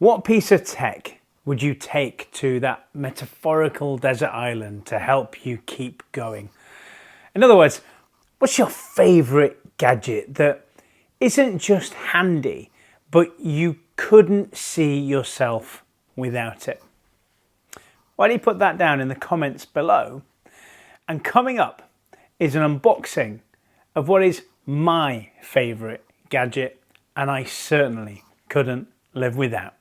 What piece of tech would you take to that metaphorical desert island to help you keep going? In other words, what's your favorite gadget that isn't just handy, but you couldn't see yourself without it? Why don't you put that down in the comments below? And coming up is an unboxing of what is my favorite gadget, and I certainly couldn't live without.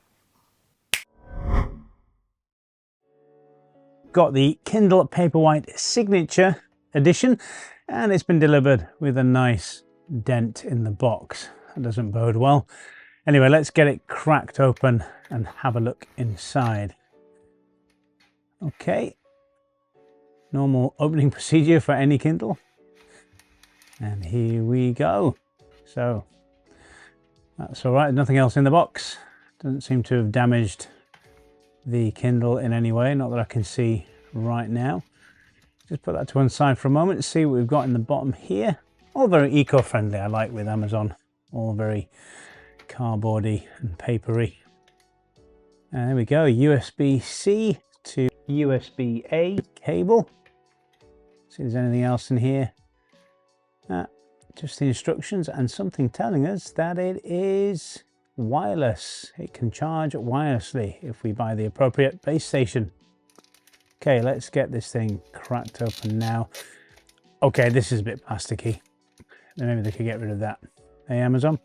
Got the Kindle Paperwhite Signature Edition, and it's been delivered with a nice dent in the box. That doesn't bode well. Anyway, let's get it cracked open and have a look inside. Okay, normal opening procedure for any Kindle. And here we go. So that's all right, nothing else in the box. Doesn't seem to have damaged the Kindle in any way, not that I can see right now. Just put that to one side for a moment and see what we've got in the bottom here. All very eco-friendly, I like with Amazon. All very cardboardy and papery. And there we go, USB-C to USB-A cable. See if there's anything else in here. Just the instructions and something telling us that it is wireless. It can charge wirelessly if we buy the appropriate base station. Okay, let's get this thing cracked open now. Okay, this is a bit plasticky. Maybe they could get rid of that. Hey, Amazon.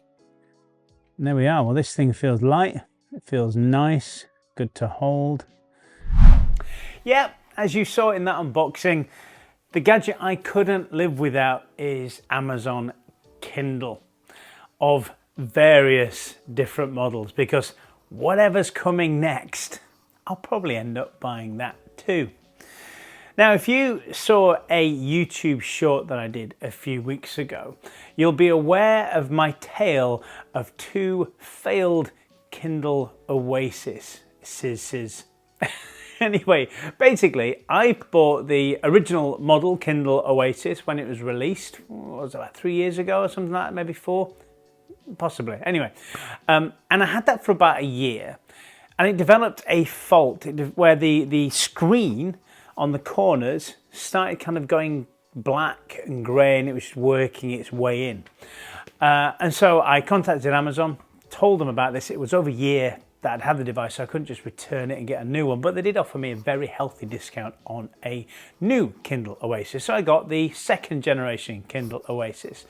And there we are. Well, this thing feels light. It feels nice, good to hold. Yeah, as you saw in that unboxing, the gadget I couldn't live without is Amazon Kindle of various different models, because whatever's coming next, I'll probably end up buying that too. Now, if you saw a YouTube short that I did a few weeks ago, you'll be aware of my tale of two failed Kindle Oasis. Anyway, basically, I bought the original model Kindle Oasis when it was released. What was it, about 3 years ago or something like that, maybe 4? Possibly. Anyway, and I had that for about a year, and it developed a fault where the screen on the corners started kind of going black and grey, and it was working its way in. And so I contacted Amazon, told them about this. It was over a year that I'd had the device, so I couldn't just return it and get a new one, but they did offer me a very healthy discount on a new Kindle Oasis. So I got the second generation Kindle Oasis.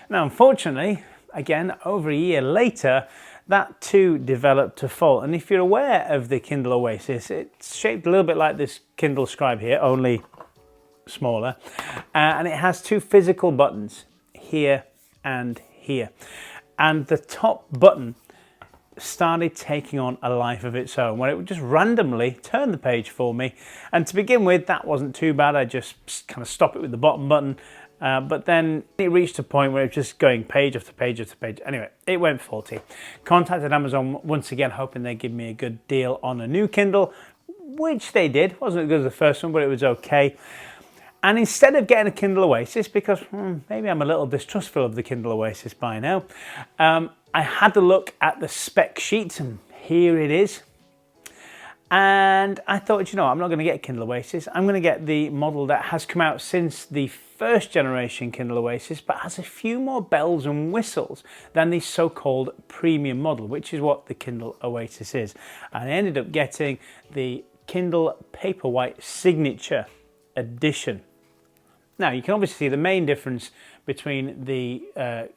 Now, unfortunately, again, over a year later, that too developed a fault. And if you're aware of the Kindle Oasis, it's shaped a little bit like this Kindle Scribe here, only smaller. And it has two physical buttons, here and here. And the top button started taking on a life of its own, where it would just randomly turn the page for me. And to begin with, that wasn't too bad. I just kind of stop it with the bottom button. But then it reached a point where it was just going page after page after page. Anyway, it went faulty. Contacted Amazon once again, hoping they'd give me a good deal on a new Kindle, which they did. Wasn't as good as the first one, but it was okay. And instead of getting a Kindle Oasis, because maybe I'm a little distrustful of the Kindle Oasis by now, I had to look at the spec sheet, and here it is. And I thought, you know, I'm not going to get a Kindle Oasis. I'm going to get the model that has come out since the first generation Kindle Oasis, but has a few more bells and whistles than the so-called premium model, which is what the Kindle Oasis is. And I ended up getting the Kindle Paperwhite Signature Edition. Now, you can obviously see the main difference between the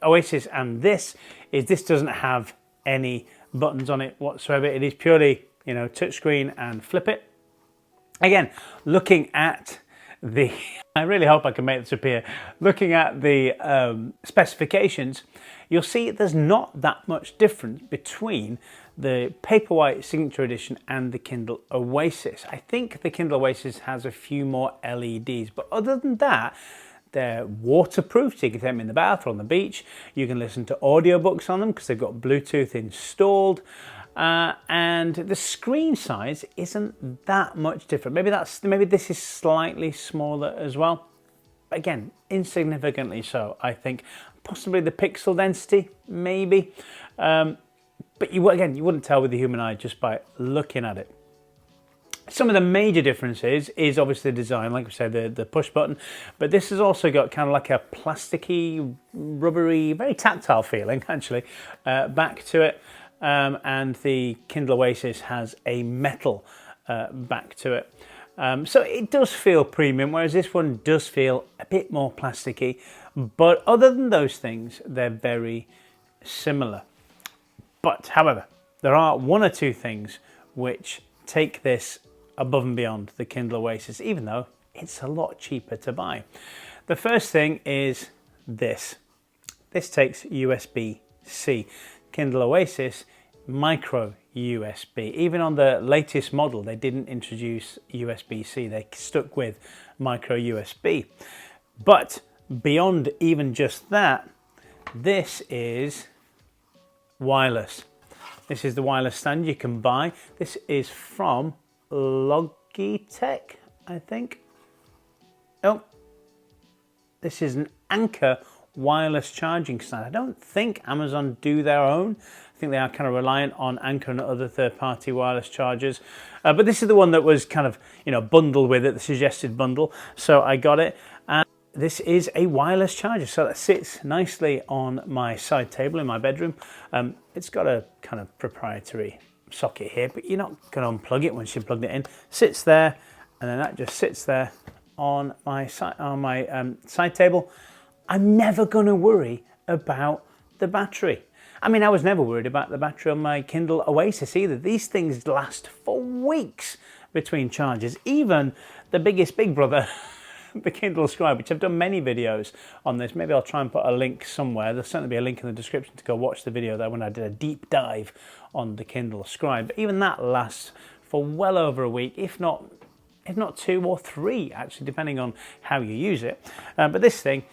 Oasis and this is this doesn't have any buttons on it whatsoever. It is purely, you know, touchscreen and flip it. Again, looking at the, I really hope I can make this appear. Looking at the specifications, you'll see there's not that much difference between the Paperwhite Signature Edition and the Kindle Oasis. I think the Kindle Oasis has a few more LEDs, but other than that, they're waterproof, so you can take them in the bath or on the beach. You can listen to audiobooks on them because they've got Bluetooth installed. And the screen size isn't that much different. Maybe this is slightly smaller as well. Again, insignificantly so, I think. Possibly the pixel density, maybe. But again, you wouldn't tell with the human eye just by looking at it. Some of the major differences is obviously the design, like we said, the push button, but this has also got kind of like a plasticky, rubbery, very tactile feeling actually back to it, and the Kindle Oasis has a metal back to it. So it does feel premium, whereas this one does feel a bit more plasticky, but other than those things, they're very similar. But however, there are one or two things which take this above and beyond the Kindle Oasis, even though it's a lot cheaper to buy. The first thing is this. This takes USB-C. Kindle Oasis, micro USB. Even on the latest model, they didn't introduce USB-C. They stuck with micro USB. But beyond even just that, this is wireless. This is the wireless stand you can buy. This is from Logitech, I think. Oh, this is an Anker wireless charging stand. I don't think Amazon do their own. I think they are kind of reliant on Anker and other third-party wireless chargers. But this is the one that was kind of, bundled with it, the suggested bundle. So I got it. And this is a wireless charger. So that sits nicely on my side table in my bedroom. It's got a kind of proprietary socket here, but you're not going to unplug it once you've plugged it in. Sits there, and then that just sits there on my side table. I'm never going to worry about the battery. I mean, I was never worried about the battery on my Kindle Oasis either. These things last for weeks between charges. Even the biggest big brother, the Kindle Scribe, which I've done many videos on this. Maybe I'll try and put a link somewhere. There'll certainly be a link in the description to go watch the video there when I did a deep dive on the Kindle Scribe. But even that lasts for well over a week, if not 2 or 3, actually, depending on how you use it. But this thing,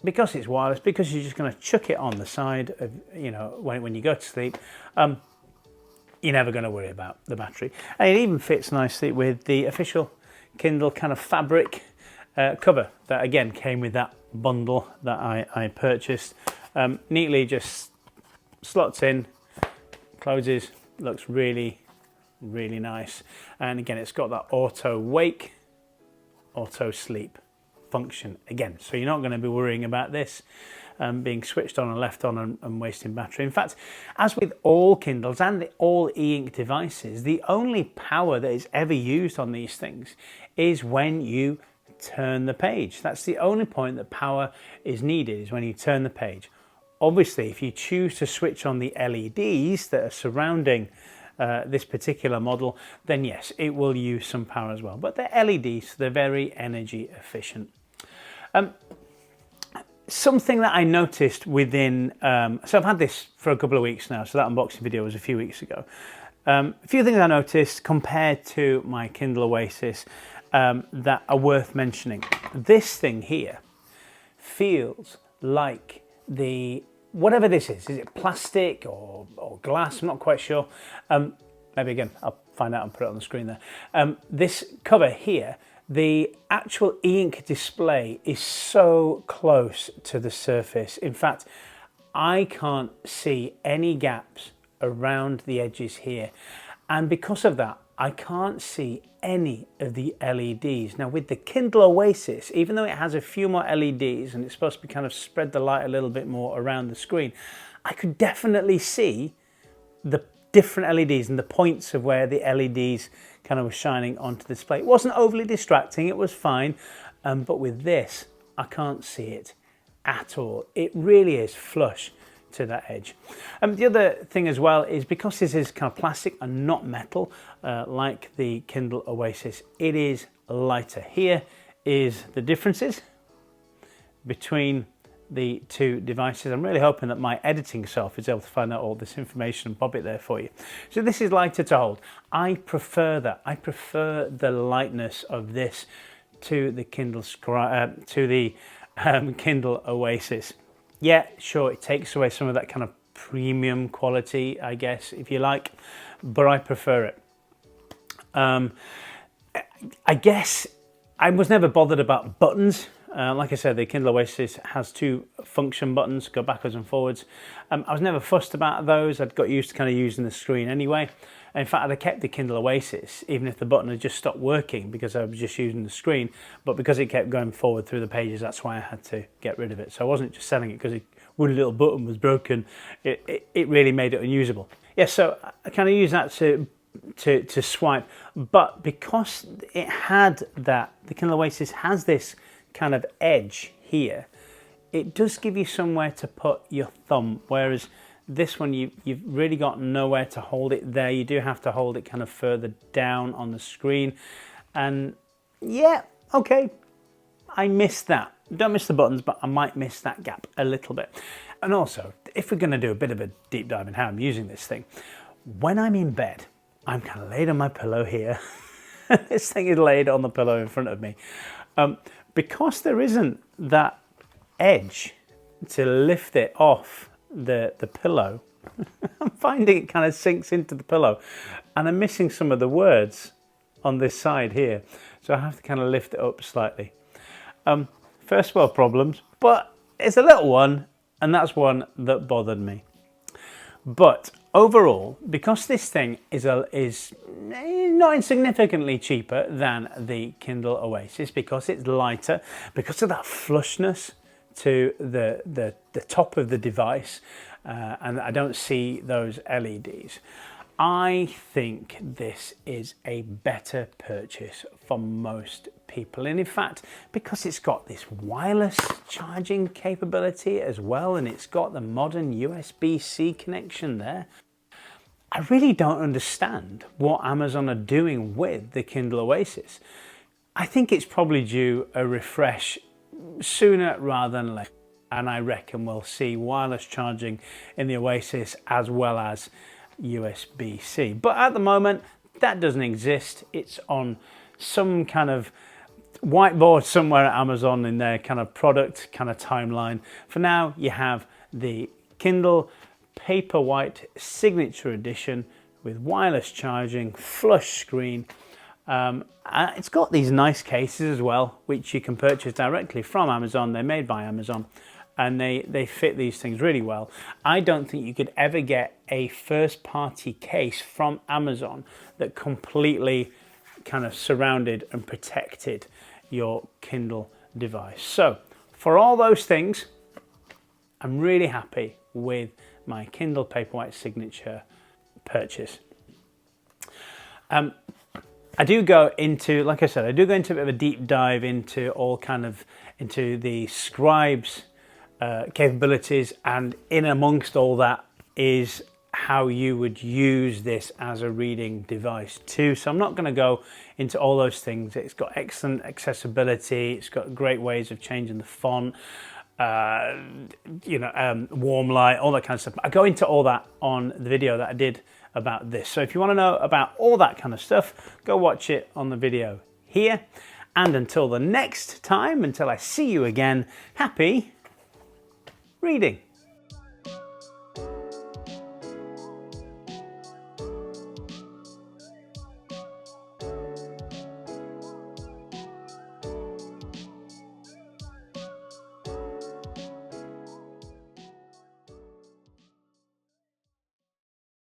because it's wireless, because you're just going to chuck it on the side of, when you go to sleep, you're never going to worry about the battery. And it even fits nicely with the official Kindle kind of fabric cover that again came with that bundle that I purchased. Neatly just slots in, closes, looks really nice. And again, it's got that auto wake, auto sleep function again, so you're not going to be worrying about this being switched on and left on and wasting battery. In fact, as with all Kindles and all e-ink devices, the only power that is ever used on these things is when you turn the page. That's the only point that power is needed, is when you turn the page. Obviously, if you choose to switch on the LEDs that are surrounding this particular model, then yes, it will use some power as well. But they're LEDs, so they're very energy efficient. Something that I noticed within, so I've had this for a couple of weeks now, so that unboxing video was a few weeks ago. A few things I noticed compared to my Kindle Oasis that are worth mentioning. This thing here feels like whatever this is it plastic or glass? I'm not quite sure. Maybe again, I'll find out and put it on the screen there. This cover here, the actual e-ink display is so close to the surface. In fact, I can't see any gaps around the edges here. And because of that, I can't see any of the LEDs. Now with the Kindle Oasis, even though it has a few more LEDs and it's supposed to be kind of spread the light a little bit more around the screen, I could definitely see the different LEDs and the points of where the LEDs kind of were shining onto the display. It wasn't overly distracting, it was fine, but with this, I can't see it at all. It really is flush to that edge. The other thing as well is because this is kind of plastic and not metal, like the Kindle Oasis, it is lighter. Here is the differences between the two devices. I'm really hoping that my editing self is able to find out all this information and pop it there for you. So this is lighter to hold. I prefer that. I prefer the lightness of this to the Kindle Kindle Oasis. Yeah, sure, it takes away some of that kind of premium quality, I guess, if you like, but I prefer it. I guess I was never bothered about buttons Like I said, the Kindle Oasis has 2 function buttons, go backwards and forwards. I was never fussed about those. I'd got used to kind of using the screen anyway. In fact, I kept the Kindle Oasis, even if the button had just stopped working because I was just using the screen. But because it kept going forward through the pages, that's why I had to get rid of it. So I wasn't just selling it because one little button was broken. It really made it unusable. Yeah, so I kind of use that to swipe. But because it had that, the Kindle Oasis has this kind of edge here, it does give you somewhere to put your thumb, whereas this one you've really got nowhere to hold it there. You do have to hold it kind of further down on the screen, and yeah, okay, I miss that. Don't miss the buttons, but I might miss that gap a little bit. And also, if we're going to do a bit of a deep dive in how I'm using this thing, when I'm in bed, I'm kind of laid on my pillow here. This thing is laid on the pillow in front of me. Because there isn't that edge to lift it off the pillow, I'm finding it kind of sinks into the pillow, and I'm missing some of the words on this side here, so I have to kind of lift it up slightly. First world problems, but it's a little one, and that's one that bothered me. But overall, because this thing is not insignificantly cheaper than the Kindle Oasis, because it's lighter, because of that flushness to the top of the device, and I don't see those LEDs, I think this is a better purchase for most people. And in fact, because it's got this wireless charging capability as well, and it's got the modern USB-C connection there, I really don't understand what Amazon are doing with the Kindle Oasis. I think it's probably due a refresh sooner rather than later, and I reckon we'll see wireless charging in the Oasis as well as USB-C. But at the moment, that doesn't exist. It's on some kind of whiteboard somewhere at Amazon in their kind of product kind of timeline. For now, you have the Kindle Paperwhite Signature Edition with wireless charging, flush screen. It's got these nice cases as well, which you can purchase directly from Amazon. They're made by Amazon, and they fit these things really well. I don't think you could ever get a first-party case from Amazon that completely kind of surrounded and protected your Kindle device. So for all those things, I'm really happy with my Kindle Paperwhite Signature purchase. I do go into, like I said, I do go into a bit of a deep dive into into the Scribe's capabilities, and in amongst all that is how you would use this as a reading device too. So I'm not going to go into all those things. It's got excellent accessibility. It's got great ways of changing the font, warm light, all that kind of stuff. I go into all that on the video that I did about this. So if you want to know about all that kind of stuff, go watch it on the video here. And until the next time, until I see you again, happy reading.